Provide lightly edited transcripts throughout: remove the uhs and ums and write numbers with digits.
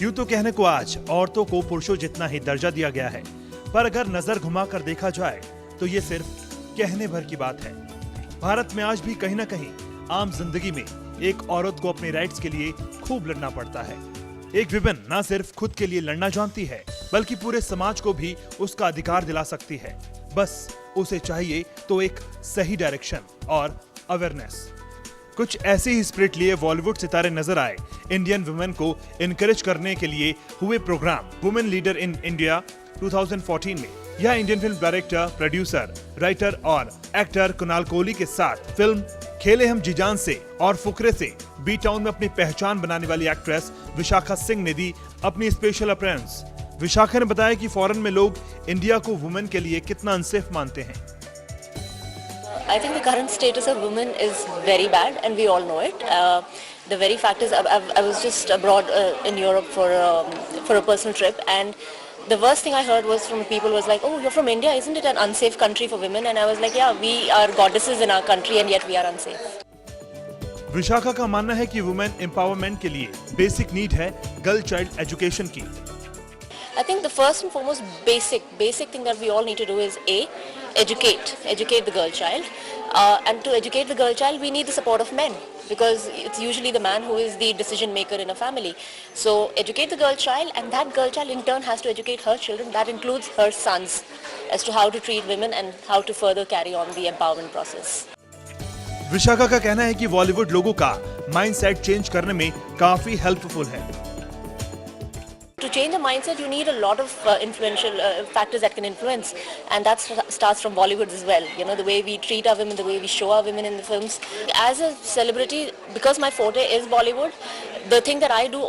यूं तो कहने को आज औरतों को पुरुषों जितना ही दर्जा दिया गया है, पर अगर नजर घुमाकर देखा जाए तो ये सिर्फ कहने भर की बात है। भारत में आज भी कहीं न कहीं आम जिंदगी में एक औरत को अपने राइट्स के लिए खूब लड़ना पड़ता है। एक विमेन न सिर्फ खुद के लिए लड़ना जानती है, बल्कि पूरे समाज को भी उसका अधिकार दिला सकती है। बस उसे चाहिए तो एक सही डायरेक्शन और अवेयरनेस। कुछ ऐसे ही स्पिरिट लिए बॉलीवुड सितारे नजर आए इंडियन वुमेन को इनकरेज करने के लिए हुए program women leader in India 2014 में। यह Indian film director, producer, writer और एक्टर कुणाल कोहली के साथ फिल्म खेले हम जी जान से और फुकरे से बी टाउन में अपनी पहचान बनाने वाली एक्ट्रेस विशाखा सिंह ने दी अपनी स्पेशल अपीयरेंस। विशाखा ने बताया कि फॉरेन में लोग इंडिया को वुमेन के लिए कितना अनसेफ मानते हैं। I think the current status of women is very bad, and we all know it. The very fact is, I was just abroad in Europe for a personal trip, and the worst thing I heard was from people was like, "Oh, you're from India, isn't it an unsafe country for women?" And I was like, "Yeah, we are goddesses in our country, and yet we are unsafe." Vishakha का मानना है कि women empowerment के लिए basic need है girl child education की। I think the first and foremost basic thing that we all need to do is educate the girl child, and to educate the girl child we need the support of men, because it's usually the man who is the decision maker in a family. So educate the girl child, and that girl child in turn has to educate her children. That includes her sons as to how to treat women and how to further carry on the empowerment process. Vishakha का कहना है कि बॉलीवुड लोगों का mindset change करने में काफी helpful है। To change the mindset, you need a lot of influential factors that can influence, and that starts from Bollywood as well. You know, the way we treat our women, the way we show our women in the films. As a celebrity, because my forte is Bollywood, the thing that I do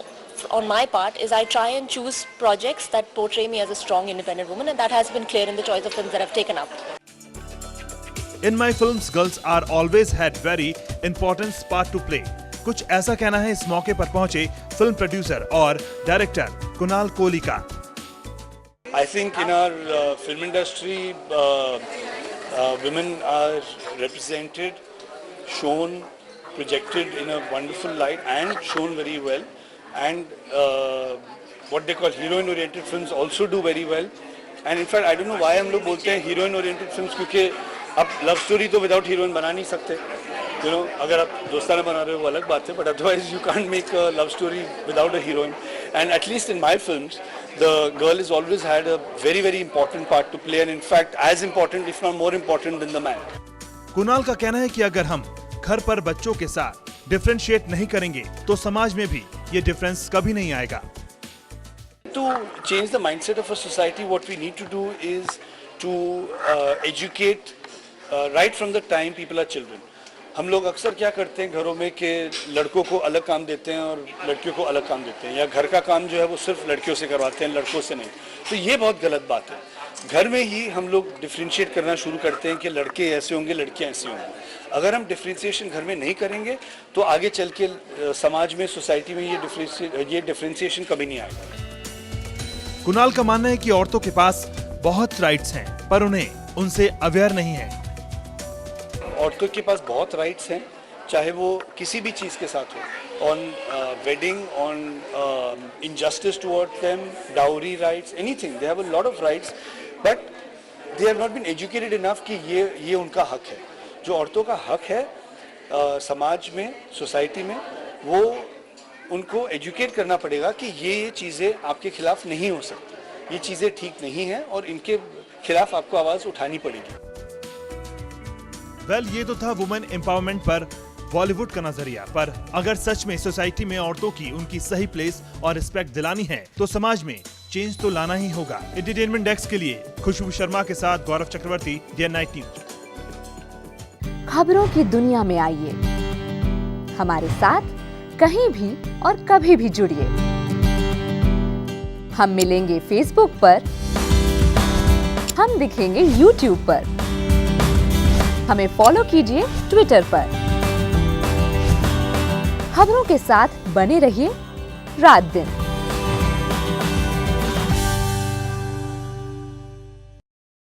on my part is I try and choose projects that portray me as a strong, independent woman, and that has been clear in the choice of films that I've taken up. In my films, girls are always had very important part to play. कुछ ऐसा कहना है इस मौके पर पहुंचे film producer और director Kunal Kohli का। I think in our film industry, women are represented, shown, projected in a wonderful light and shown very well, and what they call heroine-oriented films also do very well. And in fact, I don't know why हम लोग बोलते हैं heroine-oriented films, क्योंकि अब love story तो without heroine बना नहीं सकते। You know, अगर आप दोस्ताना बना रहे हो वो अलग बात है, but otherwise you can't make a love story without a heroine. And at least in my films, the girl has always had a very important part to play, and in fact as important, if not more important than the man. Kunal का कहना है कि अगर हम घर पर बच्चों के साथ डिफरेंशिएट नहीं करेंगे तो समाज में भी ये डिफरेंस कभी नहीं आएगा। To change the mindset of a society, what we need to do is to educate right from the time people are children. हम लोग अक्सर क्या करते हैं घरों में कि लड़कों को अलग काम देते हैं और लड़कियों को अलग काम देते हैं, या घर का काम जो है वो सिर्फ लड़कियों से करवाते हैं, लड़कों से नहीं। तो ये बहुत गलत बात है। घर में ही हम लोग डिफरेंशिएट करना शुरू करते हैं कि लड़के ऐसे होंगे, लड़कियां ऐसी होंगी। अगर हम डिफरेंशिएशन घर में नहीं करेंगे तो आगे चल के समाज में, सोसाइटी में ये डिफरेंशिएशन कभी नहीं आएगा। कुणाल का मानना है कि औरतों के पास बहुत राइट्स हैं, पर उन्हें उनसे अवेयर नहीं है। औरतों के पास बहुत राइट्स हैं, चाहे वो किसी भी चीज़ के साथ हो, on wedding, on injustice toward them, dowry rights, anything. They have a lot of rights, but they have not been educated enough कि ये उनका हक है। जो औरतों का हक है समाज में, सोसाइटी में, वो उनको एजुकेट करना पड़ेगा कि ये चीज़ें आपके खिलाफ नहीं हो सकती, ये चीज़ें ठीक नहीं हैं और इनके खिलाफ आपको आवाज़ उठानी पड़ेगी। वेल, ये तो था वुमेन एम्पावरमेंट पर बॉलीवुड का नजरिया, पर अगर सच में सोसाइटी में औरतों की उनकी सही प्लेस और रिस्पेक्ट दिलानी है तो समाज में चेंज तो लाना ही होगा। एंटरटेनमेंट डेस्क के लिए खुशबू शर्मा के साथ गौरव चक्रवर्ती, डे नाइट न्यूज। खबरों की दुनिया में आइए, हमारे साथ कहीं भी और कभी भी जुड़िए। हम मिलेंगे फेसबुक पर, हम दिखेंगे यूट्यूब पर, हमें फॉलो कीजिए ट्विटर पर। खबरों के साथ बने रहिए रात दिन।